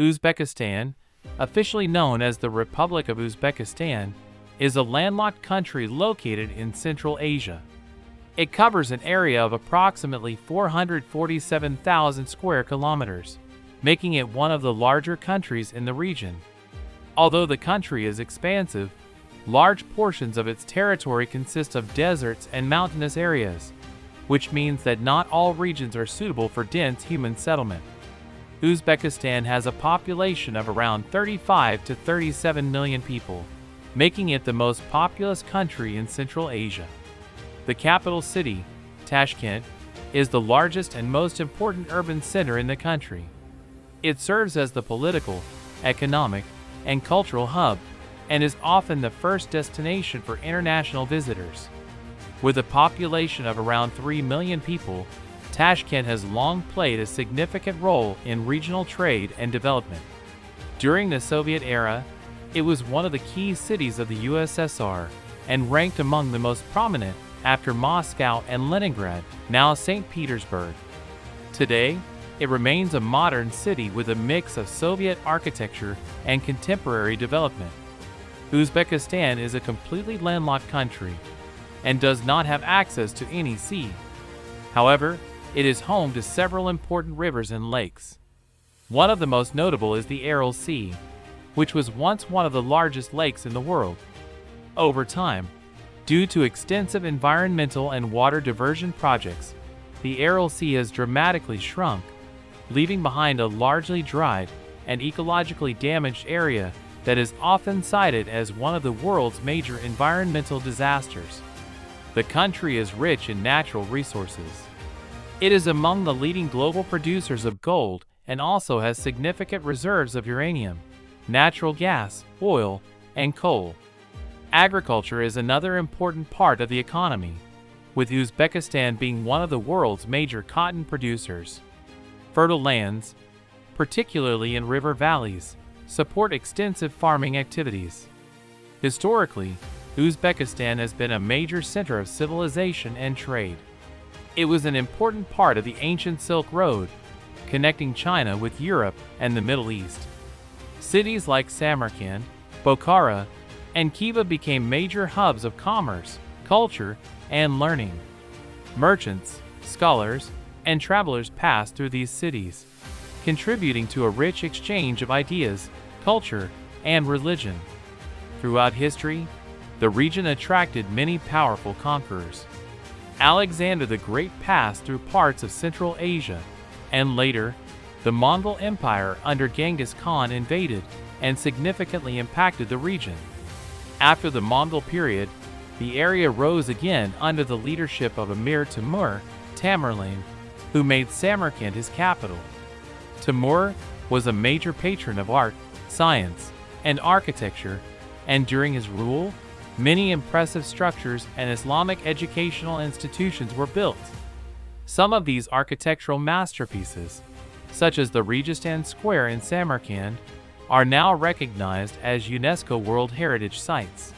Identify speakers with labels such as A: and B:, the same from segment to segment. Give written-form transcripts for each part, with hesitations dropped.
A: Uzbekistan, officially known as the Republic of Uzbekistan, is a landlocked country located in Central Asia. It covers an area of approximately 447,000 square kilometers, making it one of the larger countries in the region. Although the country is expansive, large portions of its territory consist of deserts and mountainous areas, which means that not all regions are suitable for dense human settlement. Uzbekistan has a population of around 35 to 37 million people, making it the most populous country in Central Asia. The capital city, Tashkent, is the largest and most important urban center in the country. It serves as the political, economic, and cultural hub, and is often the first destination for international visitors. With a population of around 3 million people, Tashkent has long played a significant role in regional trade and development. During the Soviet era, it was one of the key cities of the USSR and ranked among the most prominent after Moscow and Leningrad, now St. Petersburg. Today, it remains a modern city with a mix of Soviet architecture and contemporary development. Uzbekistan is a completely landlocked country and does not have access to any sea. However, it is home to several important rivers and lakes. One of the most notable is the Aral Sea, which was once one of the largest lakes in the world. Over time, due to extensive environmental and water diversion projects, the Aral Sea has dramatically shrunk, leaving behind a largely dried and ecologically damaged area that is often cited as one of the world's major environmental disasters. The country is rich in natural resources. It is among the leading global producers of gold and also has significant reserves of uranium, natural gas, oil, and coal. Agriculture is another important part of the economy, with Uzbekistan being one of the world's major cotton producers. Fertile lands, particularly in river valleys, support extensive farming activities. Historically, Uzbekistan has been a major center of civilization and trade. It was an important part of the ancient Silk Road, connecting China with Europe and the Middle East. Cities like Samarkand, Bokhara, and Khiva became major hubs of commerce, culture, and learning. Merchants, scholars, and travelers passed through these cities, contributing to a rich exchange of ideas, culture, and religion. Throughout history, the region attracted many powerful conquerors. Alexander the Great passed through parts of Central Asia, and later, the Mongol Empire under Genghis Khan invaded and significantly impacted the region. After the Mongol period, the area rose again under the leadership of Emir Timur Tamerlane, who made Samarkand his capital. Timur was a major patron of art, science, and architecture, and during his rule, many impressive structures and Islamic educational institutions were built. Some of these architectural masterpieces, such as the Registan Square in Samarkand, are now recognized as UNESCO World Heritage Sites.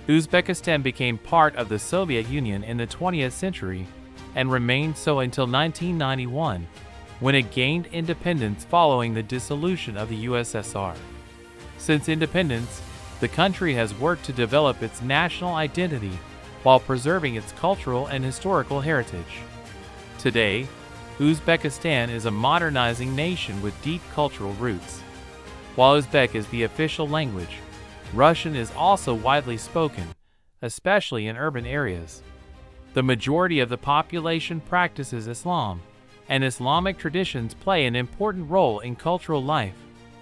A: Uzbekistan became part of the Soviet Union in the 20th century and remained so until 1991, when it gained independence following the dissolution of the USSR. Since independence, the country has worked to develop its national identity while preserving its cultural and historical heritage. Today, Uzbekistan is a modernizing nation with deep cultural roots. While Uzbek is the official language, Russian is also widely spoken, especially in urban areas. The majority of the population practices Islam, and Islamic traditions play an important role in cultural life,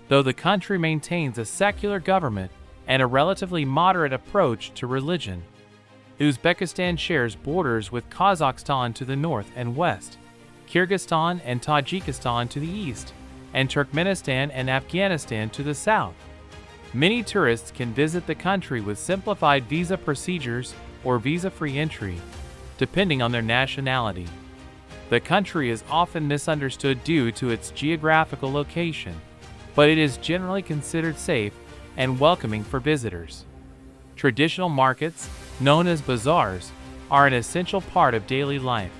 A: though the country maintains a secular government and a relatively moderate approach to religion. Uzbekistan shares borders with Kazakhstan to the north and west, Kyrgyzstan and Tajikistan to the east, and Turkmenistan and Afghanistan to the south. Many tourists can visit the country with simplified visa procedures or visa-free entry, depending on their nationality. The country is often misunderstood due to its geographical location, but it is generally considered safe and welcoming for visitors. Traditional markets, known as bazaars, are an essential part of daily life,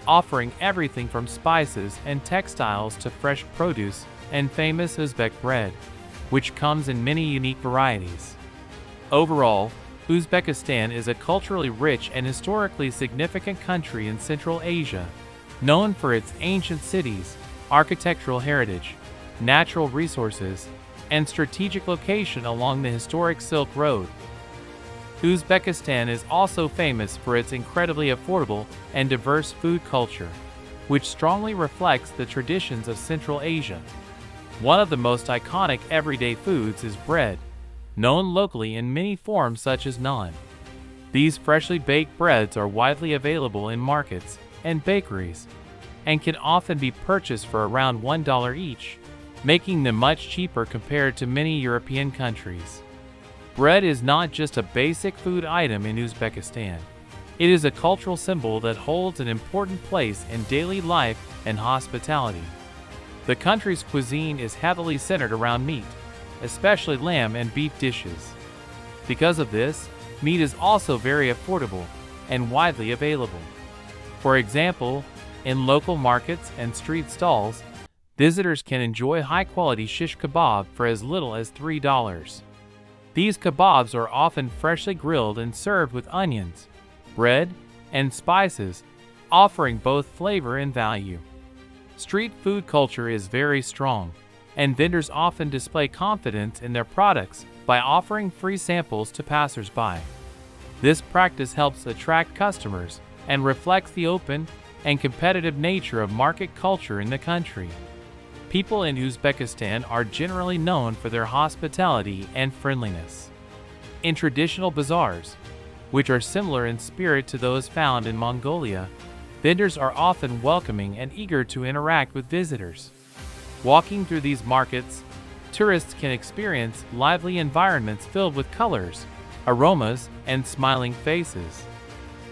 A: offering everything from spices and textiles to fresh produce and famous Uzbek bread, which comes in many unique varieties. Overall, Uzbekistan is a culturally rich and historically significant country in Central Asia, known for its ancient cities, architectural heritage, natural resources, and strategic location along the historic Silk Road. Uzbekistan is also famous for its incredibly affordable and diverse food culture, which strongly reflects the traditions of Central Asia. One of the most iconic everyday foods is bread, known locally in many forms such as naan. These freshly baked breads are widely available in markets and bakeries, and can often be purchased for around $1 each, making them much cheaper compared to many European countries. Bread is not just a basic food item in Uzbekistan. It is a cultural symbol that holds an important place in daily life and hospitality. The country's cuisine is heavily centered around meat, especially lamb and beef dishes. Because of this, meat is also very affordable and widely available. For example, in local markets and street stalls, visitors can enjoy high-quality shish kebab for as little as $3. These kebabs are often freshly grilled and served with onions, bread, and spices, offering both flavor and value. Street food culture is very strong, and vendors often display confidence in their products by offering free samples to passers-by. This practice helps attract customers and reflects the open and competitive nature of market culture in the country. People in Uzbekistan are generally known for their hospitality and friendliness. In traditional bazaars, which are similar in spirit to those found in Mongolia, vendors are often welcoming and eager to interact with visitors. Walking through these markets, tourists can experience lively environments filled with colors, aromas, and smiling faces.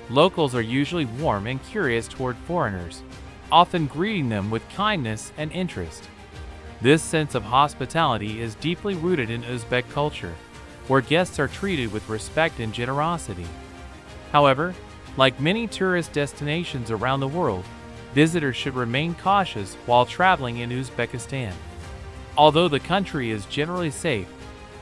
A: Locals are usually warm and curious toward foreigners, often greeting them with kindness and interest. This sense of hospitality is deeply rooted in Uzbek culture, where guests are treated with respect and generosity. However, like many tourist destinations around the world, visitors should remain cautious while traveling in Uzbekistan. Although the country is generally safe,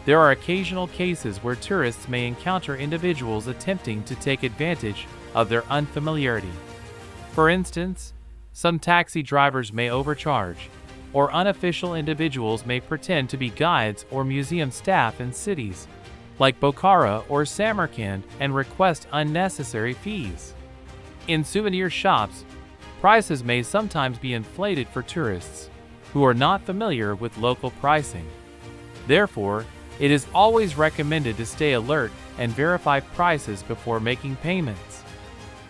A: there are occasional cases where tourists may encounter individuals attempting to take advantage of their unfamiliarity. For instance, some taxi drivers may overcharge, or unofficial individuals may pretend to be guides or museum staff in cities like Bokhara or Samarkand and request unnecessary fees. In souvenir shops, prices may sometimes be inflated for tourists who are not familiar with local pricing. Therefore, it is always recommended to stay alert and verify prices before making payments.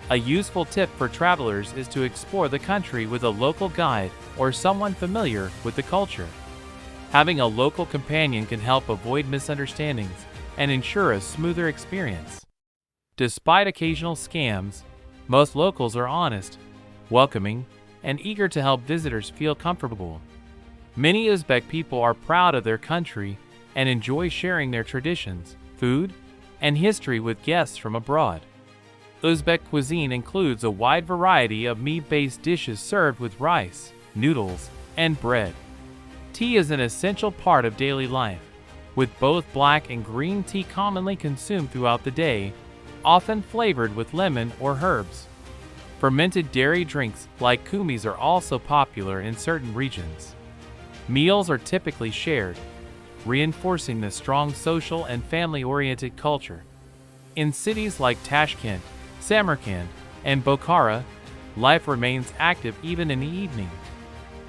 A: A useful tip for travelers is to explore the country with a local guide or someone familiar with the culture. Having a local companion can help avoid misunderstandings and ensure a smoother experience. Despite occasional scams, most locals are honest, welcoming, and eager to help visitors feel comfortable. Many Uzbek people are proud of their country and enjoy sharing their traditions, food, and history with guests from abroad. Uzbek cuisine includes a wide variety of meat-based dishes served with rice, noodles, and bread. Tea is an essential part of daily life, with both black and green tea commonly consumed throughout the day, often flavored with lemon or herbs. Fermented dairy drinks like kumis are also popular in certain regions. Meals are typically shared, reinforcing the strong social and family-oriented culture. In cities like Tashkent, Samarkand, and Bokhara, life remains active even in the evening.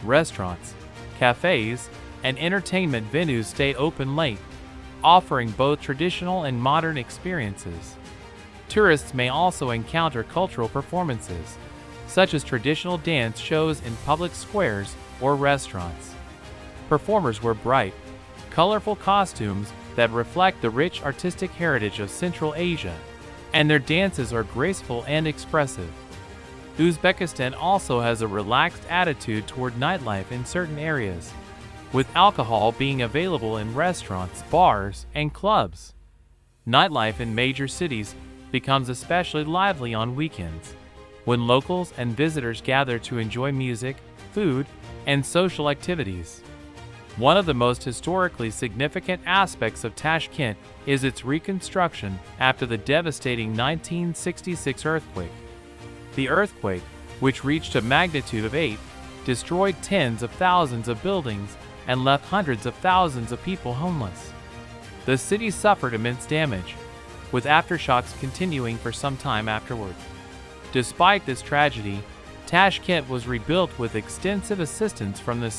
A: Restaurants, cafes, and entertainment venues stay open late, offering both traditional and modern experiences. Tourists may also encounter cultural performances, such as traditional dance shows in public squares or restaurants. Performers wear bright, colorful costumes that reflect the rich artistic heritage of Central Asia, and their dances are graceful and expressive. Uzbekistan also has a relaxed attitude toward nightlife in certain areas, with alcohol being available in restaurants, bars, and clubs. Nightlife in major cities becomes especially lively on weekends, when locals and visitors gather to enjoy music, food, and social activities. One of the most historically significant aspects of Tashkent is its reconstruction after the devastating 1966 earthquake. The earthquake, which reached a magnitude of 8, destroyed tens of thousands of buildings and left hundreds of thousands of people homeless. The city suffered immense damage, with aftershocks continuing for some time afterward. Despite this tragedy, Tashkent was rebuilt with extensive assistance from the